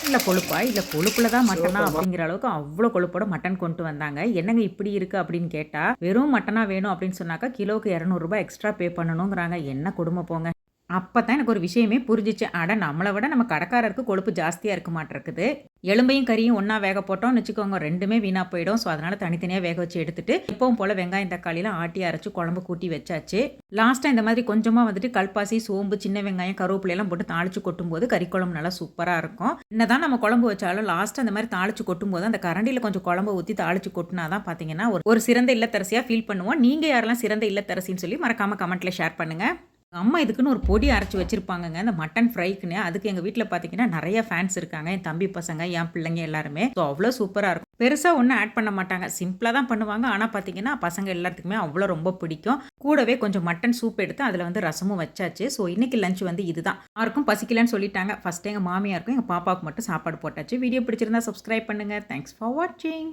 இல்ல கொழுப்பா? இல்ல கொழுப்புல தான் மட்டனா? சூப்பர்மா. அப்படிங்கிற அளவுக்கு அவ்ளோ கொழுப்போட மட்டன் கொண்டு வந்தாங்க. என்னங்க இப்படி இருக்கு அப்படின்னு கேட்டா, வெறும் மட்டனா வேணும் அப்படின்னு சொன்னாக்கா, கிலோவுக்கு ரூ. 200 எக்ஸ்ட்ரா பே பண்ணணுங்கிறாங்க. என்ன கொடும போங்க. அப்பதான் எனக்கு ஒரு விஷயமே புரிஞ்சுச்சு. அட நம்மள விட நம்ம கடைக்காரருக்கு கொழுப்பு ஜாஸ்தியா இருக்க மாட்ருக்குது. எலும்பையும் கறியும் ஒண்ணா வேக போட்டோம்னு வச்சுக்கோங்க, 2மே வீணா போயிடும். ஸோ, அதனால தனித்தனியா வேக வச்சு எடுத்துட்டு, எப்பவும் போல வெங்காயம், தக்காளிலாம் ஆட்டி அரைச்சு குழம்பு கூட்டி வச்சாச்சு. லாஸ்ட்டா இந்த மாதிரி கொஞ்சமா வந்துட்டு கல்பாசி, சோம்பு, சின்ன வெங்காயம், கருவேப்பிலைலாம் போட்டு தாளிச்சு கொட்டும்போது கறி குழம்பு நல்லா சூப்பரா இருக்கும். என்னதான் நம்ம குழம்பு வச்சாலும் லாஸ்ட்டா அந்த மாரி தாளிச்சு கொட்டும்போது, அந்த கரண்டில கொஞ்சம் குழம்ப ஊத்தி தாளிச்சு கொட்டுனா தான் பார்த்தீங்கன்னா, ஒரு ஒரு சிறந்த இல்லத்தரசியா ஃபீல் பண்ணுவோம். நீங்க யாரெல்லாம் சிறந்த இல்லத்தரசின்னு சொல்லி மறக்காம கமெண்ட்ல ஷேர் பண்ணுங்க. அம்மா இதுக்குன்னு ஒரு பொடி அரைச்சு வச்சிருப்பாங்கங்க. இந்த மட்டன் ஃப்ரைக்குன்னு. அதுக்கு எங்க வீட்ல பார்த்தீங்கன்னா, நெறைய ஃபேன்ஸ் இருக்காங்க. என் தம்பி பசங்க, என் பிள்ளைங்க எல்லாருமே. ஸோ அவ்ளோ சூப்பரா இருக்கும். பெருசா ஒண்ணும் ஆட் பண்ண மாட்டாங்க. சிம்பிளா தான் பண்ணுவாங்க. ஆனா பார்த்தீங்கன்னா, பசங்க எல்லாத்துக்குமே அவ்ளோ ரொம்ப பிடிக்கும். கூடவே கொஞ்சம் மட்டன் சூப் எடுத்து அதில வந்து ரசமும் வச்சாச்சு. ஸோ இன்னைக்கு லஞ்ச் வந்து இதுதான். யாருக்கும் பசிக்கலன்னு சொல்லிட்டாங்க. ஃபர்ஸ்ட்டு எங்க மாமியாருக்கும், எங்க பாப்பாவுக்கு மட்டும் சாப்பாடு போட்டாச்சு. வீடியோ பிடிச்சிருந்தா சப்ஸ்கிரைப் பண்ணுங்க. தேங்க்ஸ் ஃபார் வாட்சிங்.